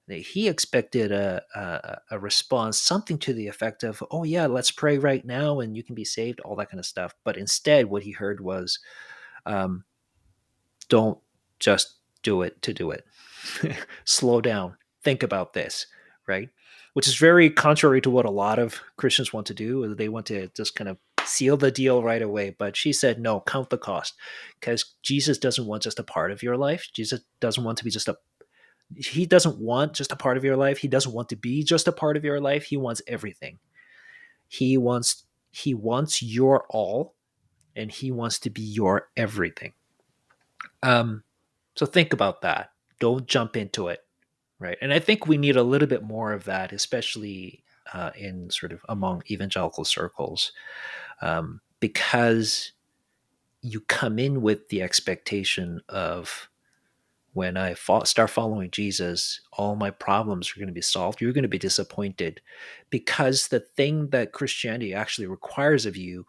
He expected a response, something to the effect of, "Oh yeah, let's pray right now, and you can be saved," all that kind of stuff. But instead, what he heard was, um, "Don't just do it to do it. Slow down. Think about this." Right, which is very contrary to what a lot of Christians want to do. They want to just kind of seal the deal right away. But she said, "No, count the cost," because Jesus doesn't want just a part of your life. Jesus doesn't want to be just a he doesn't want just a part of your life. He doesn't want to be just a part of your life. He wants everything. He wants your all, and he wants to be your everything. Um, so think about that. Don't jump into it, right? And I think we need a little bit more of that, especially in sort of among evangelical circles, because you come in with the expectation of, when I start following Jesus, all my problems are going to be solved. You're going to be disappointed, because the thing that Christianity actually requires of you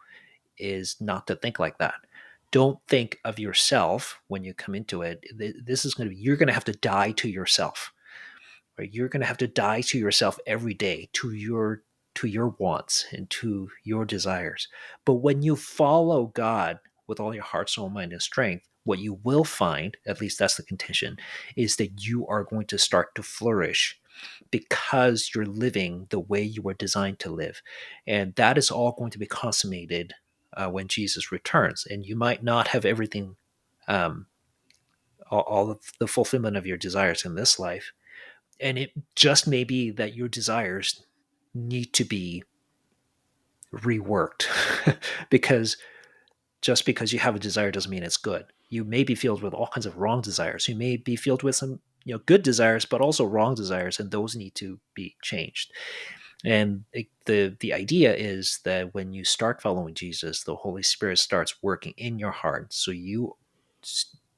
is not to think like that. Don't think of yourself when you come into it. This is going to be, you're going to have to die to yourself, right? You're going to have to die to yourself every day, to your wants and to your desires. But when you follow God with all your heart, soul, mind, and strength, what you will find, at least that's the contention, is that you are going to start to flourish, because you're living the way you were designed to live. And that is all going to be consummated when Jesus returns. And you might not have everything, um, all of the fulfillment of your desires in this life. And it just may be that your desires need to be reworked because just because you have a desire doesn't mean it's good. You may be filled with all kinds of wrong desires. You may be filled with some, good desires, but also wrong desires, and those need to be changed. And the idea is that when you start following Jesus, the Holy Spirit starts working in your heart. So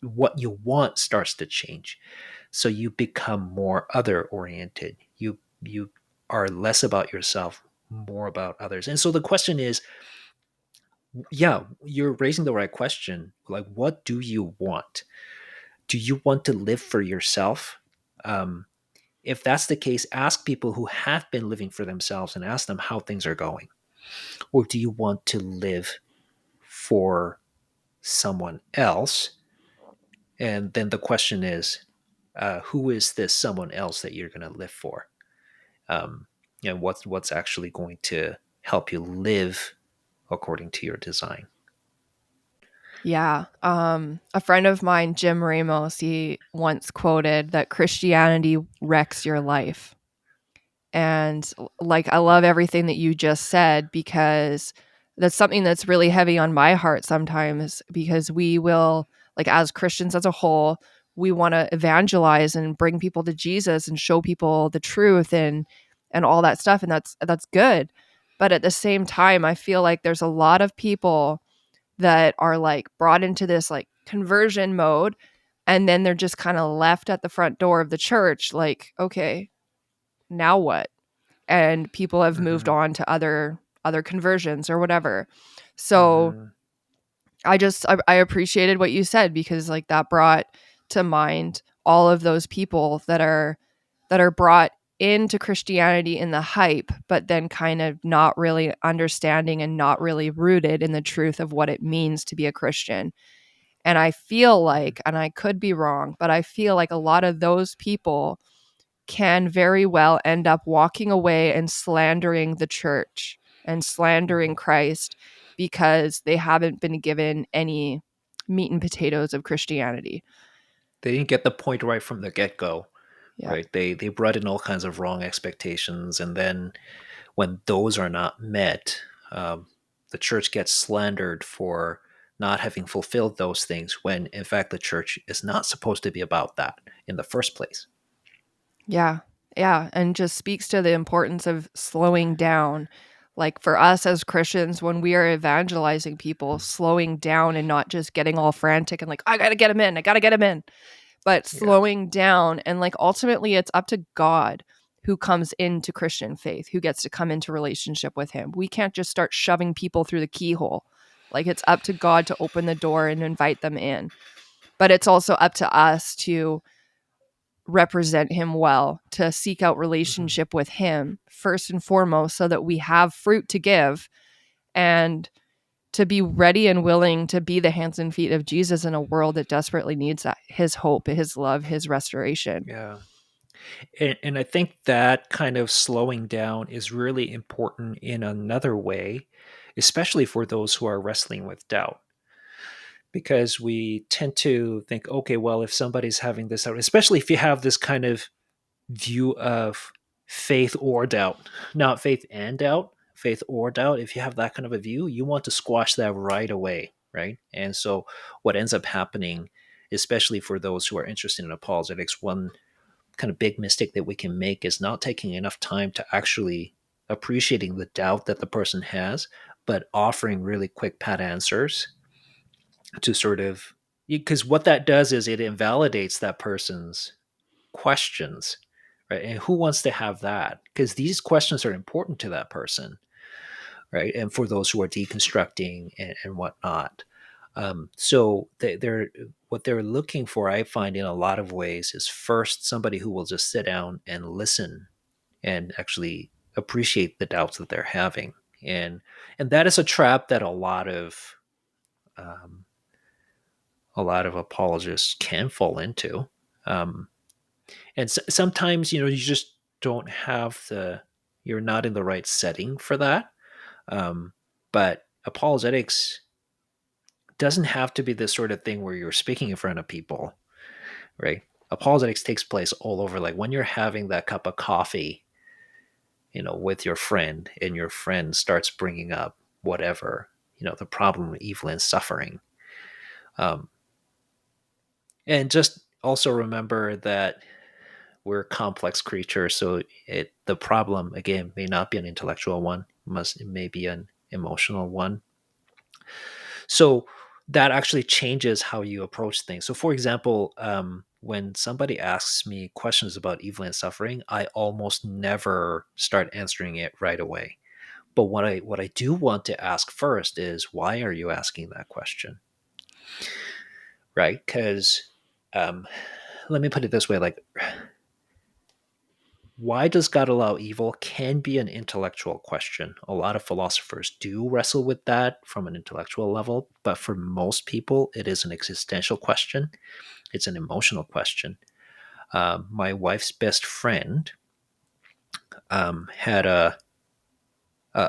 what you want starts to change. So you become more other oriented. You are less about yourself, more about others. And so the question is, yeah, you're raising the right question. Like, what do you want? Do you want to live for yourself? Um, if that's the case, ask people who have been living for themselves and ask them how things are going. Or do you want to live for someone else? And then the question is, who is this someone else that you're going to live for? Um, and what's actually going to help you live according to your design? Yeah. A friend of mine, Jim Ramos, he once quoted that Christianity wrecks your life. And like, I love everything that you just said, because that's something that's really heavy on my heart sometimes, because we will, like, as Christians as a whole, we want to evangelize and bring people to Jesus and show people the truth and all that stuff, and that's good. But at the same time, I feel like there's a lot of people that are like brought into this like conversion mode, and then they're just kind of left at the front door of the church like, okay, now what? And people have moved Hmm. on to other conversions or whatever. So Hmm. I appreciated what you said, because like that brought to mind all of those people that are brought into Christianity in the hype, but then kind of not really understanding and not really rooted in the truth of what it means to be a Christian. And I feel like, and I could be wrong, but I feel like a lot of those people can very well end up walking away and slandering the church and Hmm. slandering Christ, because they haven't been given any meat and potatoes of Christianity. They didn't get the point right from the get go, Yeah. right? They brought in all kinds of wrong expectations, and then when those are not met, the church gets slandered for not having fulfilled those things, when in fact the church is not supposed to be about that in the first place. Yeah. Yeah. And just speaks to the importance of slowing down. Like for us as Christians, when we are evangelizing people, slowing down and not just getting all frantic and like, I got to get them in. I got to get them in. But Yeah. slowing down, and like ultimately it's up to God who comes into Christian faith, who gets to come into relationship with him. We can't just start shoving people through the keyhole. Like it's up to God to open the door and invite them in. But it's also up to us to represent him well, to seek out Mhm. relationship with him first and foremost so that we have fruit to give, and to be ready and willing to be the hands and feet of Jesus in a world that desperately needs that, his hope, his love, his restoration. Yeah. And I think that kind of slowing down is really important in another way, especially for those who are wrestling with doubt. Because we tend to think, okay, well, if somebody's having this out, especially if you have this kind of view of faith or doubt, not faith and doubt, faith or doubt, if you have that kind of a view, you want to squash that right away, right? And so what ends up happening, especially for those who are interested in apologetics, one kind of big mistake that we can make is not taking enough time to actually appreciating the doubt that the person has, but offering really quick pat answers to sort of, because what that does is it invalidates that person's questions, right? And who wants to have that? Because these questions are important to that person, right? And for those who are deconstructing and whatnot. So they're what they're looking for, I find, in a lot of ways, is first somebody who will just sit down and listen and actually appreciate the doubts that they're having. And that is a trap that um, a lot of apologists can fall into. Um, and sometimes, you just don't have you're not in the right setting for that. Um, but apologetics doesn't have to be this sort of thing where you're speaking in front of people, right? Apologetics takes place all over. Like when you're having that cup of coffee, with your friend, and your friend starts bringing up whatever, the problem, evil, and suffering. Um, and just also remember that we're complex creatures, so the problem again may not be an intellectual one, it may be an emotional one. So that actually changes how you approach things. So for example, when somebody asks me questions about evil and suffering, I almost never start answering it right away. But what I do want to ask first is, why are you asking that question, right? Because um, let me put it this way, like, why does God allow evil can be an intellectual question. A lot of philosophers do wrestle with that from an intellectual level, but for most people, it is an existential question. It's an emotional question. My wife's best friend had a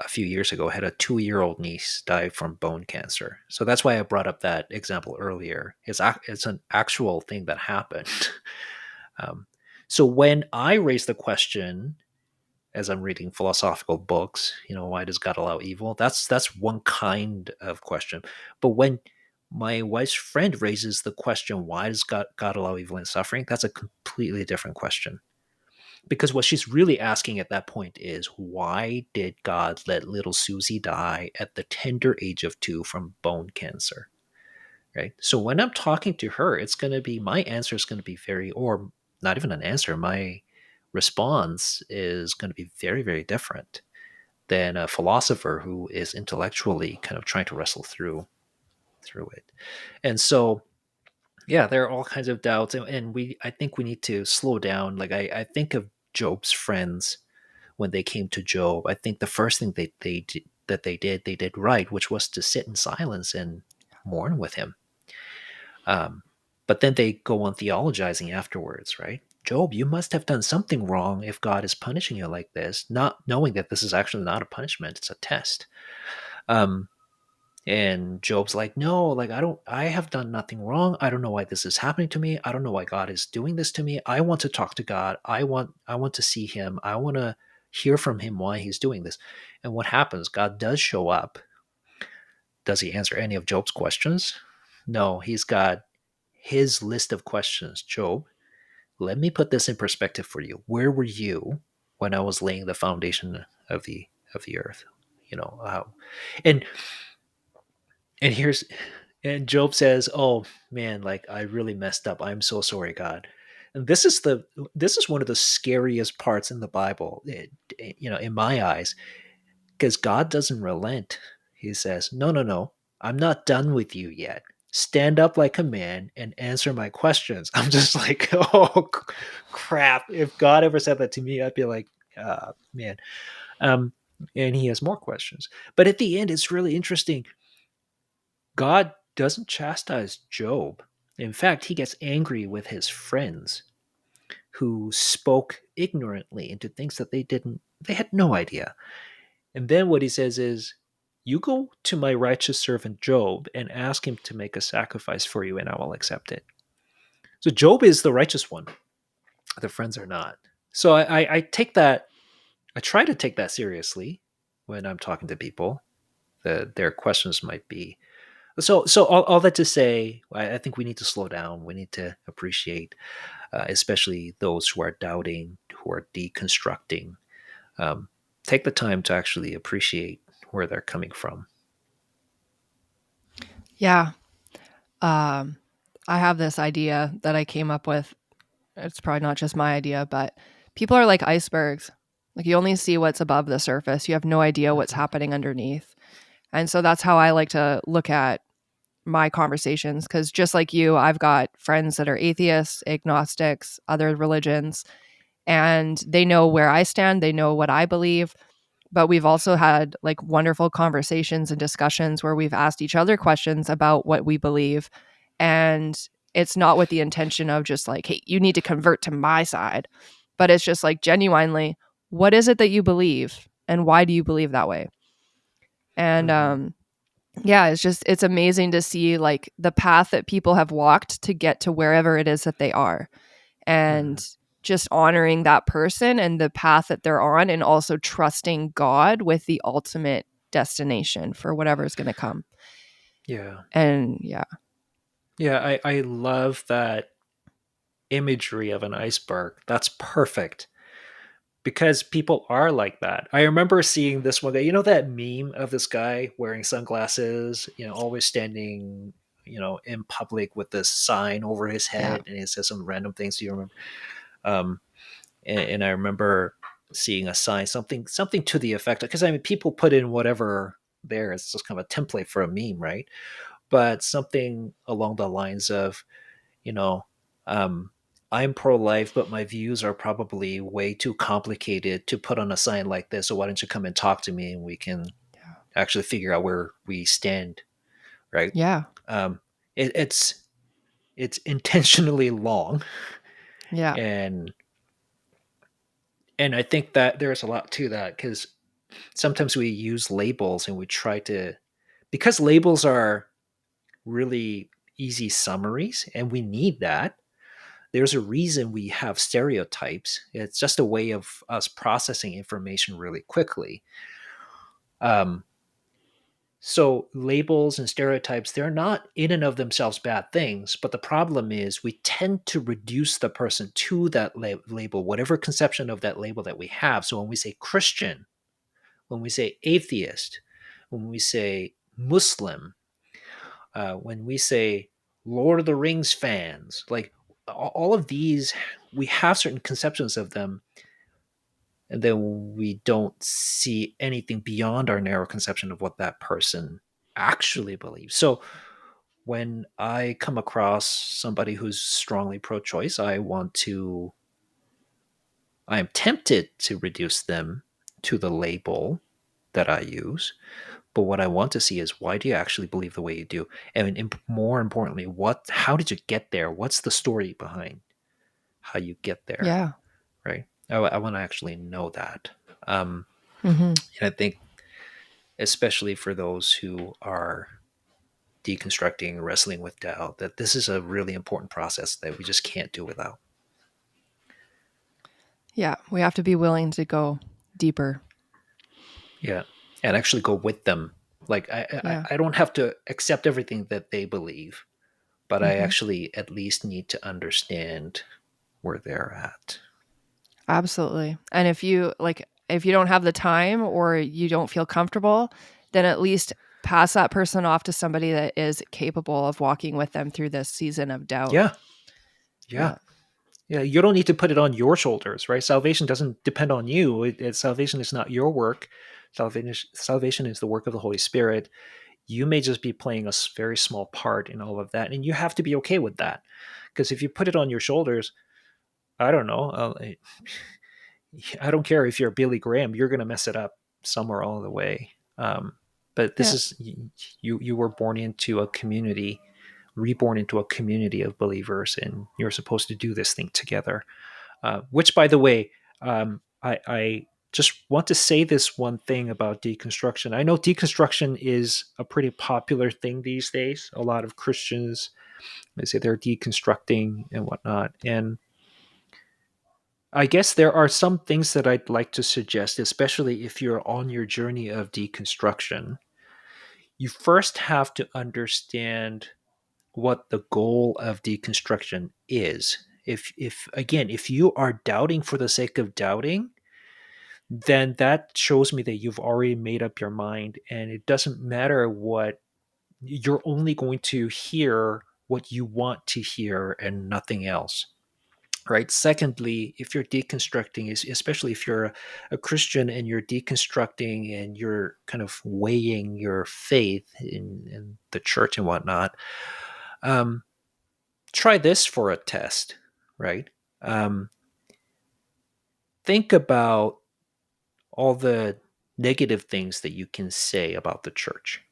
few years ago had a 2-year-old niece die from bone cancer. So that's why I brought up that example earlier. It's an actual thing that happened. um, so when I raise the question, as I'm reading philosophical books, why does God allow evil? That's one kind of question. But when my wife's friend raises the question, why does God allow evil and suffering? That's a completely different question. Because what she's really asking at that point is, why did God let little Susie die at the tender age of 2 from bone cancer? Right. So when I'm talking to her, it's going to be, my answer is going to be or not even an answer. My response is going to be very, very different than a philosopher who is intellectually kind of trying to wrestle through it. And so, yeah, there are all kinds of doubts, and I think we need to slow down. Like I think of Job's friends when they came to Job. I think the first thing they did right, which was to sit in silence and mourn with him. Um, but then they go on theologizing afterwards, right? Job, you must have done something wrong if God is punishing you like this, not knowing that this is actually not a punishment, it's a test. Um, and Job's like, no, like I have done nothing wrong. I don't know why this is happening to me. I don't know why God is doing this to me. I want to talk to God. I want to see him. I want to hear from him why he's doing this. And what happens? God does show up. Does he answer any of Job's questions? No, he's got his list of questions. Job, let me put this in perspective for you. Where were you when I was laying the foundation of the earth? And and here's and Job says, "Oh man, like I really messed up. I'm so sorry, God." And this is one of the scariest parts in the Bible, in my eyes, because God doesn't relent. He says, "No, no, no. I'm not done with you yet. stand up like a man and answer my questions. I'm just like, oh crap. If God ever said that to me, I'd be like, man. Um, and he has more questions. But at the end, it's really interesting. God doesn't chastise Job. In fact, he gets angry with his friends who spoke ignorantly into things that they had no idea. And then what he says is, you go to my righteous servant Job and ask him to make a sacrifice for you, and I will accept it. So Job is the righteous one. The friends are not. So I take that, I try to take that seriously when I'm talking to people. Their questions might be. So all that to say, I think we need to slow down. We need to appreciate, especially those who are doubting, who are deconstructing. Um, take the time to actually appreciate where they're coming from. Yeah. Um, I have this idea that I came up with. It's probably not just my idea, but people are like icebergs. Like you only see what's above the surface. You have no idea what's Mhm. happening underneath. And so that's how I like to look at my conversations because just like you, I've got friends that are atheists, agnostics, other religions, and they know where I stand, they know what I believe, but we've also had like wonderful conversations and discussions where we've asked each other questions about what we believe, and it's not with the intention of just like, hey, you need to convert to my side, but it's just like genuinely, what is it that you believe and why do you believe that way? And Mhm. yeah, it's amazing to see like the path that people have walked to get to wherever it is that they are, and Mhm. just honoring that person and the path that they're on, and also trusting God with the ultimate destination for whatever is going to come. Yeah. And yeah, Yeah. I love that imagery of an iceberg. That's perfect because people are like that. I remember seeing this one guy, that meme of this guy wearing sunglasses, always standing, in public with this sign over his yeah, head and it says some random things. Do you remember? Um, and I remember seeing a sign, something to the effect, because I mean, people put in whatever there. It's just kind of a template for a meme, right? But something along the lines of, you know, um, I'm pro life, but my views are probably way too complicated to put on a sign like this. So why don't you come and talk to me and we can yeah, actually figure out where we stand, right? yeah, Um, it's intentionally long, yeah, and I think that there's a lot to that because sometimes we use labels and we try to, because labels are really easy summaries and we need that. There's a reason we have stereotypes. It's just a way of us processing information really quickly. Um, so labels and stereotypes, they're not in and of themselves bad things, but the problem is we tend to reduce the person to that label, whatever conception of that label that we have. So when we say Christian, when we say atheist, when we say Muslim, when we say Lord of the Rings fans, like all of these, we have certain conceptions of them, and then we don't see anything beyond our narrow conception of what that person actually believes. So when I come across somebody who's strongly pro choice, I am tempted to reduce them to the label that I use. But what I want to see is, why do you actually believe the way you do? And more importantly, how did you get there? What's the story behind how you get there? yeah. Right. I want to actually know that. Um, Hmm. and I think, especially for those who are deconstructing, wrestling with doubt, that this is a really important process that we just can't do without. Yeah, we have to be willing to go deeper. Yeah. And actually go with them. Like, Yeah. I don't have to accept everything that they believe, but I Hmm. actually at least need to understand where they're at. Absolutely. And if you don't have the time or you don't feel comfortable, then at least pass that person off to somebody that is capable of walking with them through this season of doubt. Yeah. Yeah. Yeah. Yeah. You don't need to put it on your shoulders, right? Salvation doesn't depend on you. Salvation is not your work. Salvation is the work of the Holy Spirit. You may just be playing a very small part in all of that, and you have to be okay with that. Because if you put it on your shoulders, I don't know. I don't care if you're Billy Graham, you're going to mess it up somewhere all the way. But this Yeah. is you. You were born into a community, reborn into a community of believers, and you're supposed to do this thing together. Which, by the way, I just want to say this one thing about deconstruction. I know deconstruction is a pretty popular thing these days. A lot of Christians, they say they're deconstructing and whatnot. And I guess there are some things that I'd like to suggest, especially if you're on your journey of deconstruction. You first have to understand what the goal of deconstruction is. If again, if you are doubting for the sake of doubting, then that shows me that you've already made up your mind, and it doesn't matter what, you're only going to hear what you want to hear and nothing else. Right. Secondly, if you're deconstructing, especially if you're a Christian and you're deconstructing and you're kind of weighing your faith in the church and whatnot, um, try this for a test. Right. Um, think about all the negative things that you can say about the church,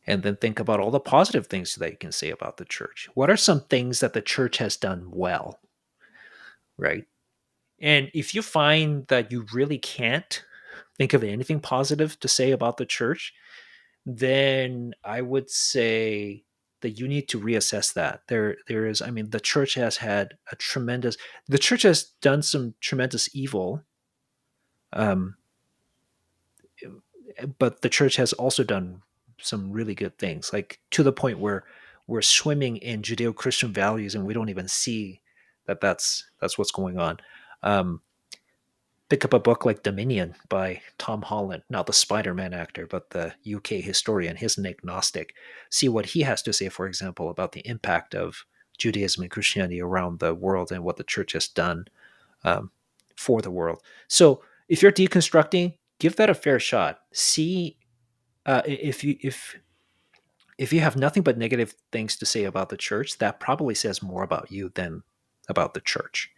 and then think about all the positive things that you can say about the church. What are some things that the church has done well? Right. And if you find that you really can't think of anything positive to say about the church, then I would say that you need to reassess that. There is, I mean, the church has had a tremendous, the church has done some tremendous evil, um, but the church has also done some really good things, like to the point where we're swimming in Judeo-Christian values and we don't even see that that's what's going on. Um, Pick up a book like Dominion by Tom Holland, not the Spider-Man actor, but the UK historian. He's an agnostic. See what he has to say, for example, about the impact of Judaism and Christianity around the world and what the church has done um, for the world. So if you're deconstructing, give that a fair shot. See if you have nothing but negative things to say about the church, that probably says more about you than about the church.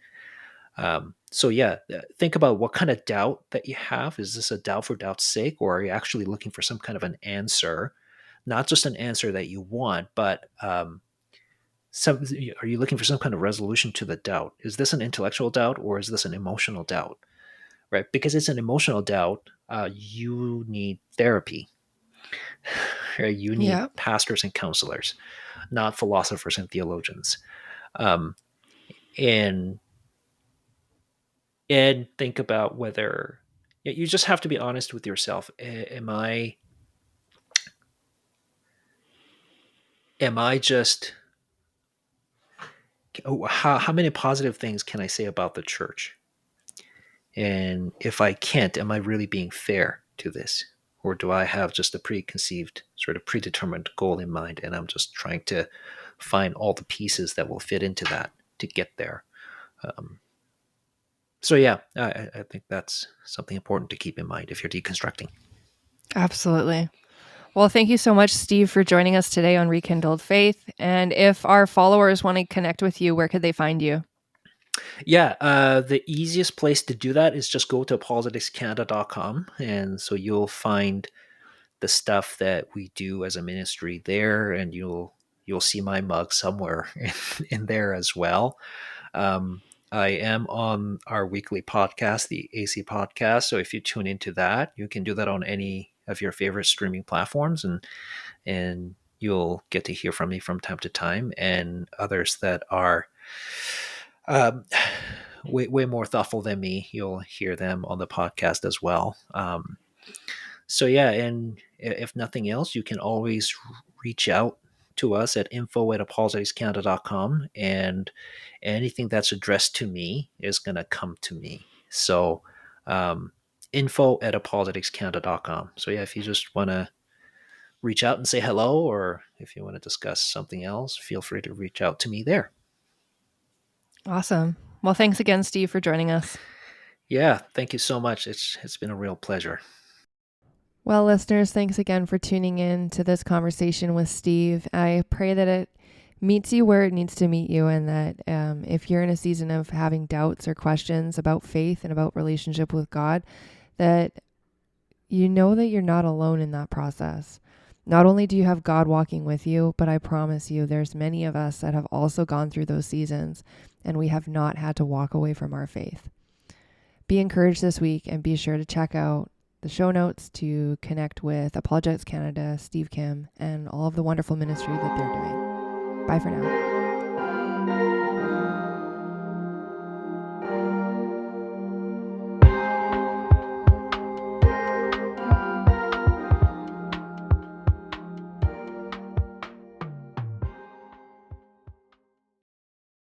So yeah, think about what kind of doubt that you have. Is this a doubt for doubt's sake, or are you actually looking for some kind of an answer? Not just an answer that you want, but some. Are you looking for some kind of resolution to the doubt? Is this an intellectual doubt or is this an emotional doubt? Right? Because it's an emotional doubt. You need therapy. Right? You need Yeah. pastors and counselors, not philosophers and theologians. Um, and and think about whether, yeah, you just have to be honest with yourself. Am I just, oh, how many positive things can I say about the church? And if I can't, am I really being fair to this? Or do I have just a preconceived, sort of predetermined goal in mind, and I'm just trying to find all the pieces that will fit into that to get there? Um, so yeah, I think that's something important to keep in mind if you're deconstructing. Absolutely. Well, thank you so much, Steve, for joining us today on Rekindled Faith. And if our followers want to connect with you, where could they find you? Yeah, the easiest place to do that is just go to apologeticscanada.com. And so you'll find the stuff that we do as a ministry there, and you'll see my mug somewhere in there as well. Um, I am on our weekly podcast, the AC podcast. So if you tune into that, you can do that on any of your favorite streaming platforms, and you'll get to hear from me from time to time, and others that are um, way more thoughtful than me. You'll hear them on the podcast as well. So yeah, and if nothing else, you can always reach out to us at info@apologeticscanada.com, and anything that's addressed to me is going to come to me. So um, info@apologeticscanada.com. So yeah, if you just want to reach out and say hello, or if you want to discuss something else, feel free to reach out to me there. Awesome. Well, thanks again, Steve, for joining us. Yeah, thank you so much. It's been a real pleasure. Well, listeners, thanks again for tuning in to this conversation with Steve. I pray that it meets you where it needs to meet you, and that if you're in a season of having doubts or questions about faith and about relationship with God, that you know that you're not alone in that process. Not only do you have God walking with you, but I promise you there's many of us that have also gone through those seasons, and we have not had to walk away from our faith. Be encouraged this week, and be sure to check out the show notes to connect with Apologetics Canada, Steve Kim, and all of the wonderful ministry that they're doing. Bye for now.